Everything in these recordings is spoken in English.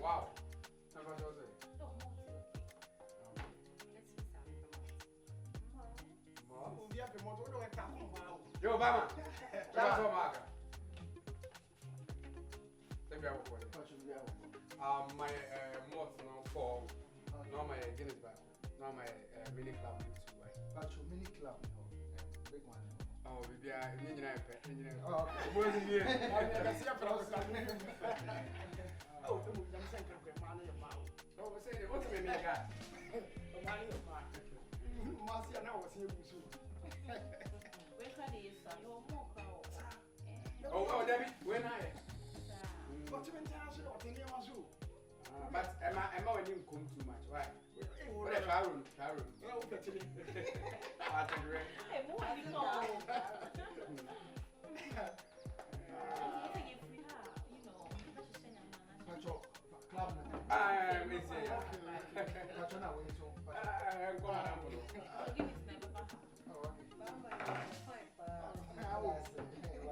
Wow. Yo, Obama. My moth now for now my Guinness back. Now my mini club too. But your mini club, big one. Oh, we are engineer. Oh, okay. Oh, I'm saying money your mouth. Oh, we say what's the name guy? Money your mouth. Marcia now was here. Where can you say your more crowd? Oh, Debbie, when I What's the mentality of the name of you? but Emma didn't come too much. Why? What a Sharon. Oh, actually. Hey, more than you know.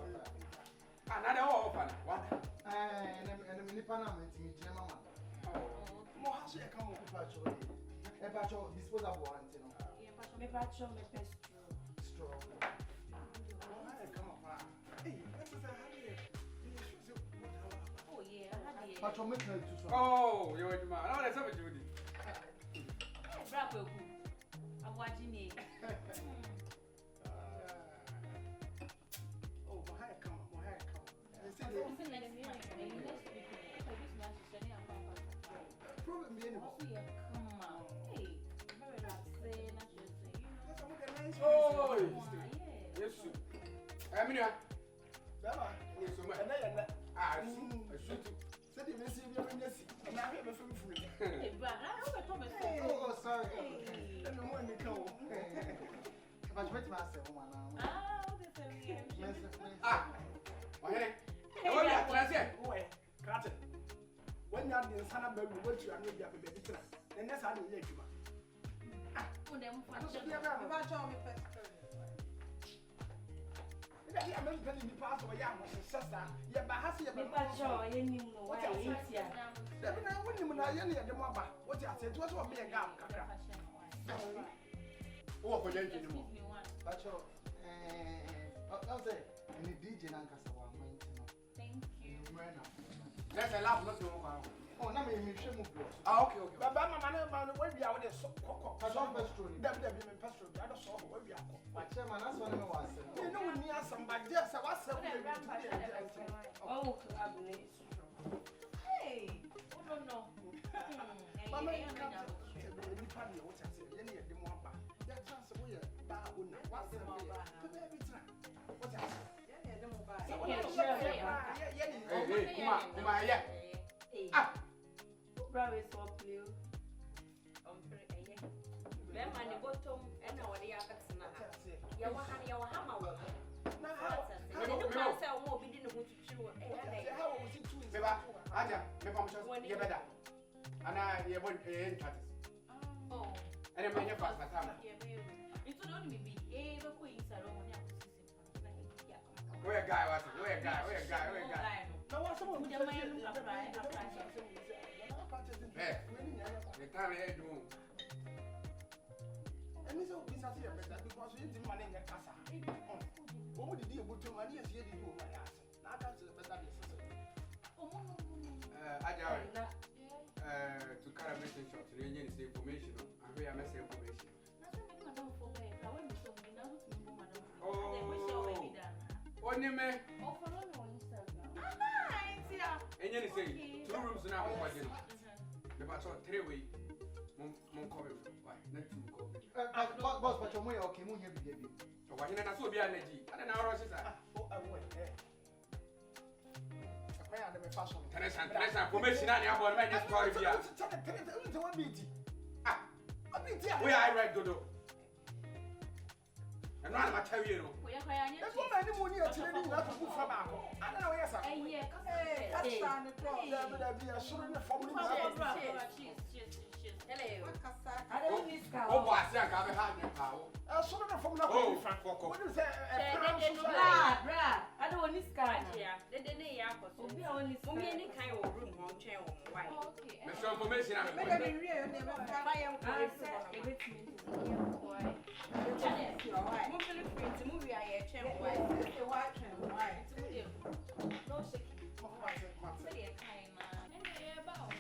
club. Another open one. And a mini panama to me, Gemma. More has she come on patrol? A patrol disposable one, you know. Me patrol me pest Straw. Come on. Hey, that's a oh yeah, Patrol make no to oh, you're a man. Oh, that's a Judy. Bravo. I'm watching it. Oh, my hair come. Problem being oh, yes, I mean, I shoot. Said you miss you, and I have a film free. Oh, sorry. And no one may come. But wait, myself, one. When you're the son of baby, what you are going to be, and that's how you let you. I'm not going to pass away. I'm a sister. Yeah, but has he ever patrol? You know what I eat here. I wouldn't even know any of the mother. What I said was what me a gap. Oh, for you, Patrol, I'll say, and the DJ Nankasa one. Thank you. That's a laugh, not your one. Oh, now me should move. Okay. But Mamma, where we are with a Patrol pestro. WW pestro. I don't saw where we are. My chairman, that's what I was. You know, when you are somebody, yes, I was saying. Oh, hey, oh no. Mama, you can't tell me what I said. Any of them want back. That chance we are back. What's the baby time? Kuma, yeah. Ah. Bravo, so play. Them and the bottom, and now they are cutting. Ohemaa. And the class are more be didn't want to chew. Aja, me pam chos, ye better. Ana ye bon in tatis. Oh. And me ye fast time. It would only be able to inside on Where guy was? Where guy? Now what's someone who Hey, the time I do. and this is better because you didn't manage your casa. What would you do to money as you do my ass? Now that's better. Aja, to carry a message shot, to the information, and we are messing information. Oh, only me. And you say 2 rooms now. About 3 weeks. Mon cover. Why? Not 2 cover. Boss, but your way, okay, won't you be baby? So, why not so be energy? I don't know, sister. Oh, I went there. I am a fashion. Teresa, formation, and I'm going to just call it here. We are right, Dodo. And I'm not telling you. That's what I need money to do. Not to move from Marco. I don't know, yes, I can't be a sure in the form of I don't need car. Oh, I say I got a hand in power. a sort of from the Oh, Frank Walker. what is that? I don't need car here. Then they are for me only any kind of room on chair or why. Okay. Mr. Information, I'm I said everything. Movie I chair why. No shaking. Say a kind man. And about.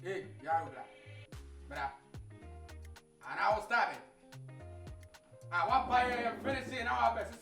Hey, Yarubla. But and I will start it. I want buy a finishing our best.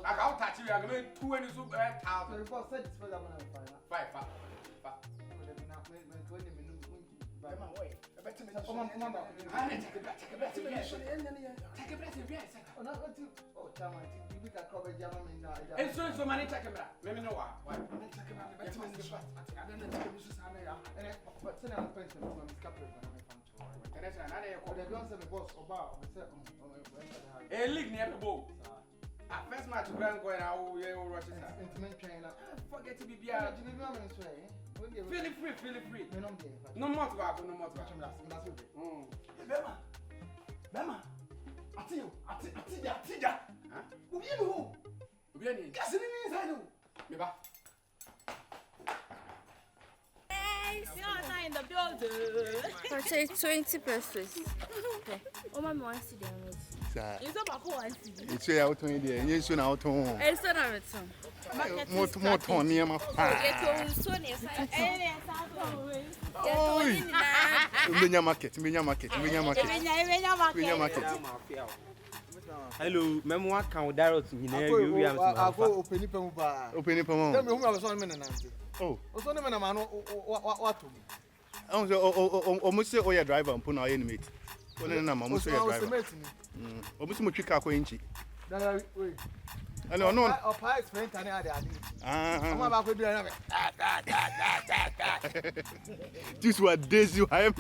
I can't touch you. I'm going to 20,000. The boss said it's for that one. 5. So many take a breath. Let me know why. A league near the boat. First match to Grand Coin, I will rush it. Forget to be beer. Feel free. No more to happen, no more to happen. Bema, Atija. Who? Guess it means I know. You're in the building. I say 20 pesos. Oh, my mom wants to do it. It's about who I see. It's out 20 days. You soon out home. It's not a return. More torn near my farm. Market. Hello, Memoir count direct in you have open oh, almost say, oh, yeah, driver and put our enemy. One na mama so driver. Omusi mo twika ko enchi. Dada wait. Ano no. Opa explain tani ade ade. Ah. Ba ko bi na me. This was days you I am.